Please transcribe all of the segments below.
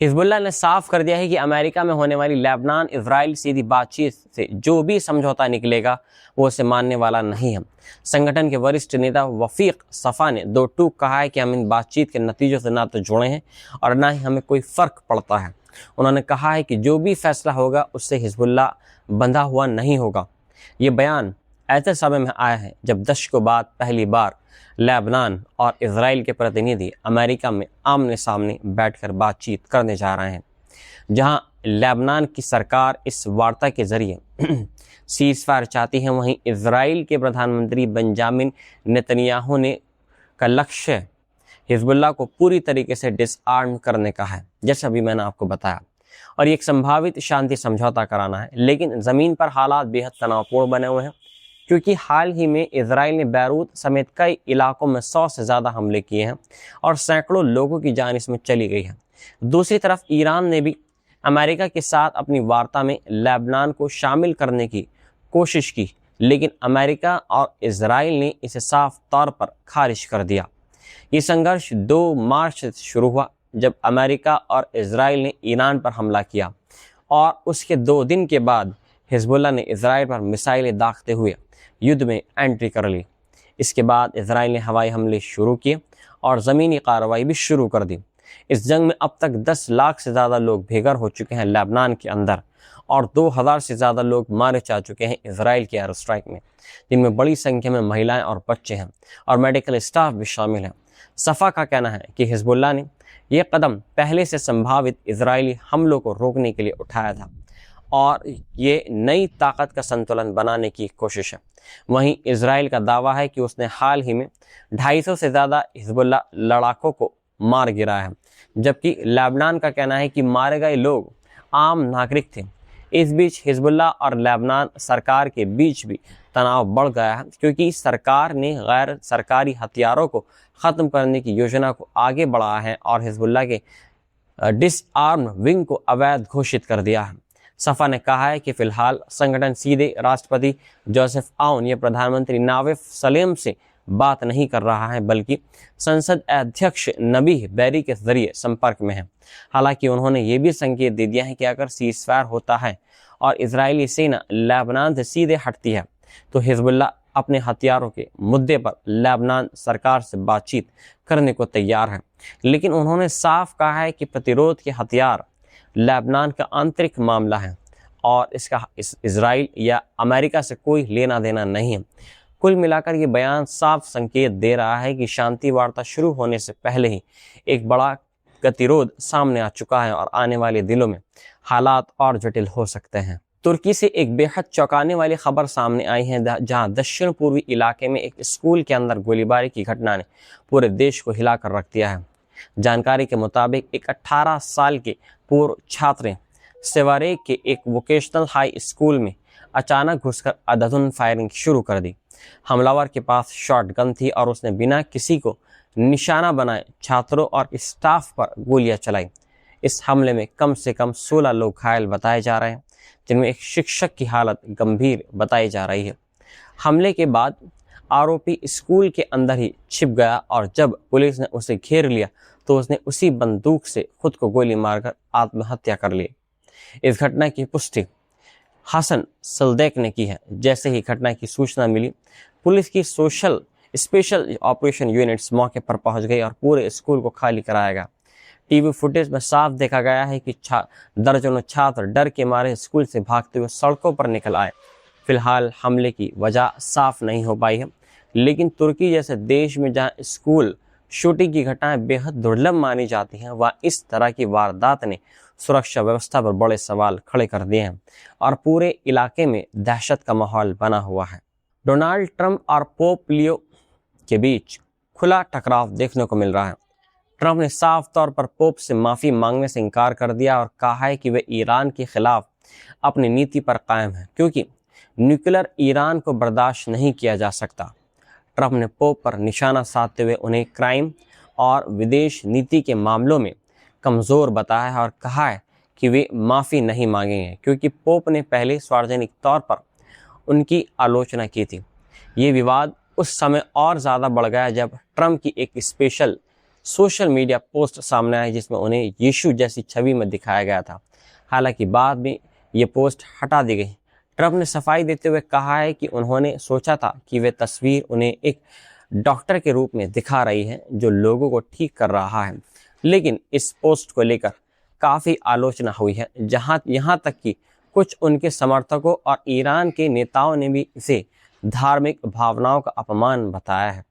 Hezbollah ने साफ कर दिया है कि अमेरिका में होने वाली लेबनान इजराइल सीधी बातचीत से जो भी समझौता निकलेगा वो उसे मानने वाला नहीं है। संगठन के वरिष्ठ नेता वफीक सफ़ा ने दो टूक कहा है कि हम इन बातचीत के नतीजों से ना तो जुड़े हैं और ना ही हमें कोई फ़र्क पड़ता है। उन्होंने कहा है कि जो भी फैसला होगा उससे हिजबुल्लाह बंधा हुआ नहीं होगा। ये बयान ऐसे समय में आया है जब दशकों बाद पहली बार लेबनान और इजराइल के प्रतिनिधि अमेरिका में आमने सामने बैठकर बातचीत करने जा रहे हैं। जहां लेबनान की सरकार इस वार्ता के जरिए सीज़फायर चाहती है, वहीं इजराइल के प्रधानमंत्री बेंजामिन नेतन्याहू ने का लक्ष्य हिजबुल्लाह को पूरी तरीके से डिसआर्म करने का है, जैसा अभी मैंने आपको बताया, और एक संभावित शांति समझौता कराना है। लेकिन ज़मीन पर हालात बेहद तनावपूर्ण बने हुए हैं, क्योंकि हाल ही में इजराइल ने बैरूत समेत कई इलाकों में 100 से ज़्यादा हमले किए हैं और सैकड़ों लोगों की जान इसमें चली गई है। दूसरी तरफ ईरान ने भी अमेरिका के साथ अपनी वार्ता में लेबनान को शामिल करने की कोशिश की, लेकिन अमेरिका और इजराइल ने इसे साफ तौर पर खारिज कर दिया। ये संघर्ष 2 मार्च से शुरू हुआ, जब अमेरिका और इजराइल ने ईरान पर हमला किया और उसके 2 दिन के बाद हिजबुल्लाह ने इजराइल पर मिसाइलें दागते हुए युद्ध में एंट्री कर ली। इसके बाद इजराइल ने हवाई हमले शुरू किए और ज़मीनी कार्रवाई भी शुरू कर दी। इस जंग में अब तक 10 लाख से ज़्यादा लोग बेघर हो चुके हैं लेबनान के अंदर, और 2000 से ज़्यादा लोग मारे जा चुके हैं इजराइल के एयर स्ट्राइक में, जिनमें बड़ी संख्या में महिलाएं और बच्चे हैं और मेडिकल स्टाफ भी शामिल हैं। सफ़ा का कहना है कि हिजबुल्लाह ने यह कदम पहले से संभावित इजरायली हमलों को रोकने के लिए उठाया था और ये नई ताकत का संतुलन बनाने की कोशिश है। वहीं इजराइल का दावा है कि उसने हाल ही में 250 से ज़्यादा हिजबुल्लाह लड़ाकों को मार गिराया है, जबकि लेबनान का कहना है कि मारे गए लोग आम नागरिक थे। इस बीच हिजबुल्लाह और लेबनान सरकार के बीच भी तनाव बढ़ गया है, क्योंकि सरकार ने गैर सरकारी हथियारों को ख़त्म करने की योजना को आगे बढ़ाया है और हिजबुल्लाह के डिसआर्म विंग को अवैध घोषित कर दिया है। सफ़ा ने कहा है कि फ़िलहाल संगठन सीधे राष्ट्रपति जोसेफ आउन या प्रधानमंत्री नावेफ सलेम से बात नहीं कर रहा है, बल्कि संसद अध्यक्ष नबीह बैरी के जरिए संपर्क में है। हालांकि उन्होंने ये भी संकेत दे दिया है कि अगर सीज़फायर होता है और इजरायली सेना लेबनान से सीधे हटती है तो हिजबुल्लाह अपने हथियारों के मुद्दे पर लेबनान सरकार से बातचीत करने को तैयार है। लेकिन उन्होंने साफ कहा है कि प्रतिरोध के हथियार लेबनान का आंतरिक मामला है और इसका इजराइल या अमेरिका से कोई लेना देना नहीं है। कुल मिलाकर ये बयान साफ संकेत दे रहा है कि शांति वार्ता शुरू होने से पहले ही एक बड़ा गतिरोध सामने आ चुका है और आने वाले दिनों में हालात और जटिल हो सकते हैं। तुर्की से एक बेहद चौंकाने वाली खबर सामने आई है, जहां दक्षिण पूर्वी इलाके में एक स्कूल के अंदर गोलीबारी की घटना ने पूरे देश को हिलाकर रख दिया है। जानकारी के मुताबिक एक 18 साल के पूर्व छात्र सेवारेक के एक वोकेशनल हाई स्कूल में अचानक घुसकर अंधाधुंध फायरिंग शुरू कर दी। हमलावर के पास शॉटगन थी और उसने बिना किसी को निशाना बनाए छात्रों और स्टाफ पर गोलियां चलाई। इस हमले में कम से कम 16 लोग घायल बताए जा रहे हैं, जिनमें एक शिक्षक की हालत गंभीर बताई जा रही है। हमले के बाद आरोपी स्कूल के अंदर ही छिप गया और जब पुलिस ने उसे घेर लिया तो उसने उसी बंदूक से खुद को गोली मारकर आत्महत्या कर ली। इस घटना की पुष्टि हसन सल्देक ने की है। जैसे ही घटना की सूचना मिली, पुलिस की स्पेशल ऑपरेशन यूनिट्स मौके पर पहुंच गई और पूरे स्कूल को खाली कराया गया। टीवी फुटेज में साफ देखा गया है कि दर्जनों छात्र डर के मारे स्कूल से भागते हुए सड़कों पर निकल आए। फिलहाल हमले की वजह साफ नहीं हो पाई है, लेकिन तुर्की जैसे देश में जहां स्कूल शूटिंग की घटनाएं बेहद दुर्लभ मानी जाती हैं, वहाँ इस तरह की वारदात ने सुरक्षा व्यवस्था पर बड़े सवाल खड़े कर दिए हैं और पूरे इलाके में दहशत का माहौल बना हुआ है। डोनाल्ड ट्रंप और पोप लियो के बीच खुला टकराव देखने को मिल रहा है। ट्रंप ने साफ तौर पर पोप से माफ़ी मांगने से इनकार कर दिया और कहा है कि वे ईरान के खिलाफ अपनी नीति पर कायम है, क्योंकि न्यूक्लियर ईरान को बर्दाश्त नहीं किया जा सकता। ट्रंप ने पोप पर निशाना साधते हुए उन्हें क्राइम और विदेश नीति के मामलों में कमज़ोर बताया है और कहा है कि वे माफ़ी नहीं मांगेंगे, क्योंकि पोप ने पहले सार्वजनिक तौर पर उनकी आलोचना की थी। ये विवाद उस समय और ज़्यादा बढ़ गया जब ट्रंप की एक स्पेशल सोशल मीडिया पोस्ट सामने आए जिसमें उन्हें यीशु जैसी छवि में दिखाया गया था। हालांकि बाद में ये पोस्ट हटा दी गई। ट्रंप ने सफाई देते हुए कहा है कि उन्होंने सोचा था कि वे तस्वीर उन्हें एक डॉक्टर के रूप में दिखा रही है जो लोगों को ठीक कर रहा है। लेकिन इस पोस्ट को लेकर काफ़ी आलोचना हुई है, यहाँ तक कि कुछ उनके समर्थकों और ईरान के नेताओं ने भी इसे धार्मिक भावनाओं का अपमान बताया है।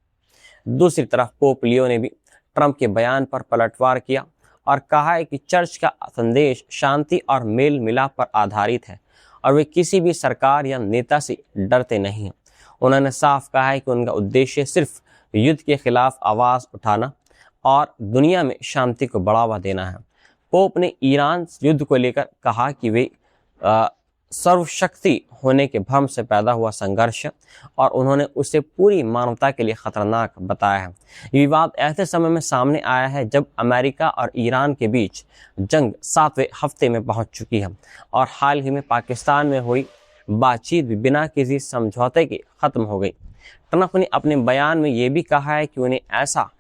दूसरी तरफ पोप लियो ने भी ट्रंप के बयान पर पलटवार किया और कहा है कि चर्च का संदेश शांति और मेल मिलाप पर आधारित है और वे किसी भी सरकार या नेता से डरते नहीं हैं। उन्होंने साफ कहा है कि उनका उद्देश्य सिर्फ युद्ध के खिलाफ आवाज़ उठाना और दुनिया में शांति को बढ़ावा देना है। पोप ने ईरान युद्ध को लेकर कहा कि वे सर्वशक्ति होने के भ्रम से पैदा हुआ संघर्ष और उन्होंने उसे पूरी मानवता के लिए खतरनाक बताया है। ये विवाद ऐसे समय में सामने आया है जब अमेरिका और ईरान के बीच जंग 7वें हफ्ते में पहुंच चुकी है और हाल ही में पाकिस्तान में हुई बातचीत भी बिना किसी समझौते के खत्म हो गई। ट्रंप ने अपने बयान में ये भी कहा है कि उन्हें ऐसा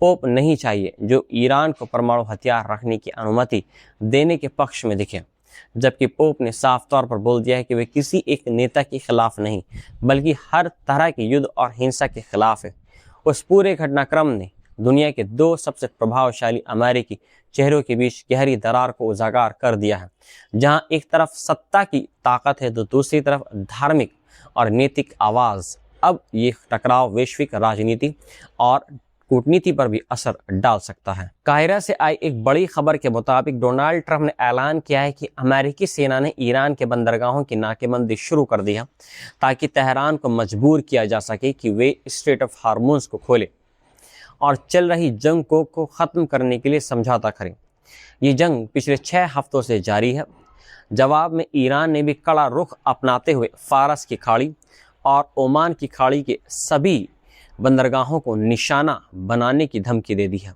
पोप नहीं चाहिए जो ईरान को परमाणु हथियार रखने की अनुमति देने के पक्ष में दिखे, जबकि पोप ने साफ तौर पर बोल दिया है कि वे किसी एक नेता के खिलाफ नहीं बल्कि हर तरह के युद्ध और हिंसा के खिलाफ है। उस पूरे घटनाक्रम ने दुनिया के दो सबसे प्रभावशाली अमेरिकी चेहरों के बीच गहरी दरार को उजागर कर दिया है, जहां एक तरफ सत्ता की ताकत है तो दूसरी तरफ धार्मिक और नैतिक आवाज़। अब ये टकराव वैश्विक राजनीति और कूटनीति पर भी असर डाल सकता है। काहिरा से आई एक बड़ी खबर के मुताबिक डोनाल्ड ट्रंप ने ऐलान किया है कि अमेरिकी सेना ने ईरान के बंदरगाहों की नाकेबंदी शुरू कर दी है ताकि तेहरान को मजबूर किया जा सके कि वे स्ट्रेट ऑफ हार्मोज को खोले और चल रही जंग को ख़त्म करने के लिए समझौता करें। ये जंग पिछले 6 हफ्तों से जारी है। जवाब में ईरान ने भी कड़ा रुख अपनाते हुए फारस की खाड़ी और ओमान की खाड़ी के सभी बंदरगाहों को निशाना बनाने की धमकी दे दी है,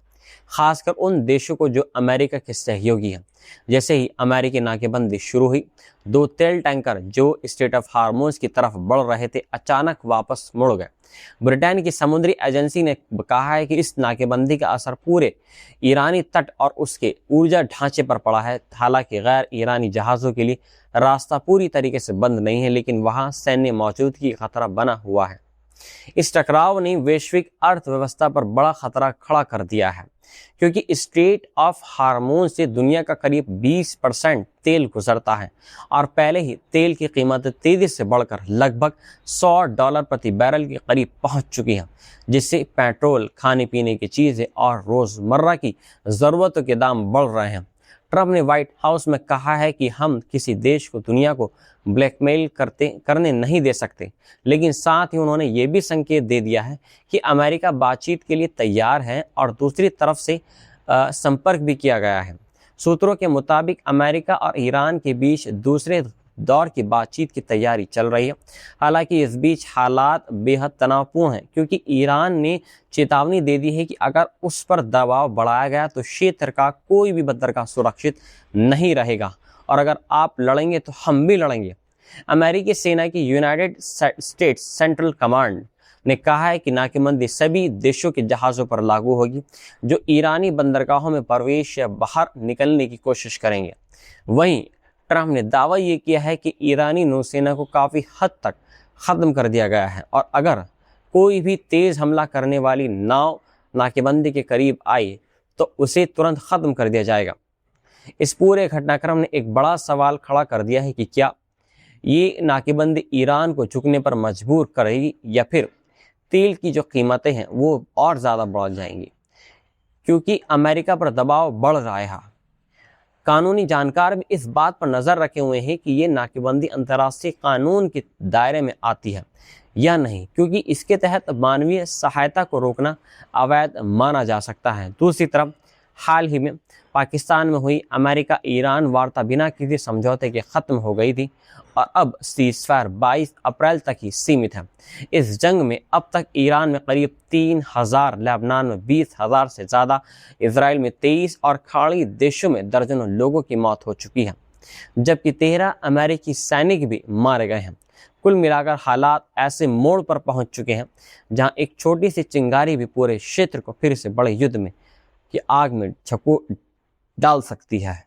खासकर उन देशों को जो अमेरिका के सहयोगी हैं। जैसे ही अमेरिकी नाकेबंदी शुरू हुई, 2 तेल टैंकर जो स्ट्रेट ऑफ हार्मोज की तरफ बढ़ रहे थे अचानक वापस मुड़ गए। ब्रिटेन की समुद्री एजेंसी ने कहा है कि इस नाकेबंदी का असर पूरे ईरानी तट और उसके ऊर्जा ढांचे पर पड़ा है। हालांकि गैर ईरानी जहाज़ों के लिए रास्ता पूरी तरीके से बंद नहीं है, लेकिन वहाँ सैन्य मौजूदगी का खतरा बना हुआ है। इस टकराव ने वैश्विक अर्थव्यवस्था पर बड़ा खतरा खड़ा कर दिया है, क्योंकि स्ट्रेट ऑफ हार्मोज से दुनिया का करीब 20% तेल गुजरता है और पहले ही तेल की कीमत तेजी से बढ़कर लगभग $100 प्रति बैरल के करीब पहुंच चुकी है, जिससे पेट्रोल, खाने पीने की चीज़ें और रोज़मर्रा की ज़रूरतों के दाम बढ़ रहे हैं। ट्रंप ने व्हाइट हाउस में कहा है कि हम किसी देश को दुनिया को ब्लैकमेल करने नहीं दे सकते, लेकिन साथ ही उन्होंने ये भी संकेत दे दिया है कि अमेरिका बातचीत के लिए तैयार है और दूसरी तरफ से संपर्क भी किया गया है। सूत्रों के मुताबिक अमेरिका और ईरान के बीच दूसरे दौर की बातचीत की तैयारी चल रही है। हालांकि इस बीच हालात बेहद तनावपूर्ण हैं, क्योंकि ईरान ने चेतावनी दे दी है कि अगर उस पर दबाव बढ़ाया गया तो क्षेत्र का कोई भी बंदरगाह सुरक्षित नहीं रहेगा और अगर आप लड़ेंगे तो हम भी लड़ेंगे। अमेरिकी सेना की यूनाइटेड स्टेट्स सेंट्रल कमांड ने कहा है कि नाकेबंदी सभी देशों के जहाज़ों पर लागू होगी जो ईरानी बंदरगाहों में प्रवेश या बाहर निकलने की कोशिश करेंगे। वहीं ट्रंप ने दावा ये किया है कि ईरानी नौसेना को काफ़ी हद तक ख़त्म कर दिया गया है और अगर कोई भी तेज़ हमला करने वाली नाव नाकेबंदी के करीब आई तो उसे तुरंत ख़त्म कर दिया जाएगा। इस पूरे घटनाक्रम ने एक बड़ा सवाल खड़ा कर दिया है कि क्या ये नाकेबंदी ईरान को झुकने पर मजबूर करेगी या फिर तेल की जो कीमतें हैं वो और ज़्यादा बढ़ जाएंगी, क्योंकि अमेरिका पर दबाव बढ़ रहा है। कानूनी जानकार भी इस बात पर नज़र रखे हुए हैं कि ये नाकेबंदी अंतर्राष्ट्रीय कानून के दायरे में आती है या नहीं, क्योंकि इसके तहत मानवीय सहायता को रोकना अवैध माना जा सकता है। दूसरी तरफ हाल ही में पाकिस्तान में हुई अमेरिका ईरान वार्ता बिना किसी समझौते के ख़त्म हो गई थी और अब सीज़फायर 22 अप्रैल तक ही सीमित है। इस जंग में अब तक ईरान में करीब 3000, लेबनान में 20,000 से ज़्यादा, इजराइल में 23 और खाड़ी देशों में दर्जनों लोगों की मौत हो चुकी है, जबकि 13 अमेरिकी सैनिक भी मारे गए हैं। कुल मिलाकर हालात ऐसे मोड़ पर पहुंच चुके हैं जहां एक छोटी सी चिंगारी भी पूरे क्षेत्र को फिर से बड़े युद्ध में की आग में झकोर डाल सकती है।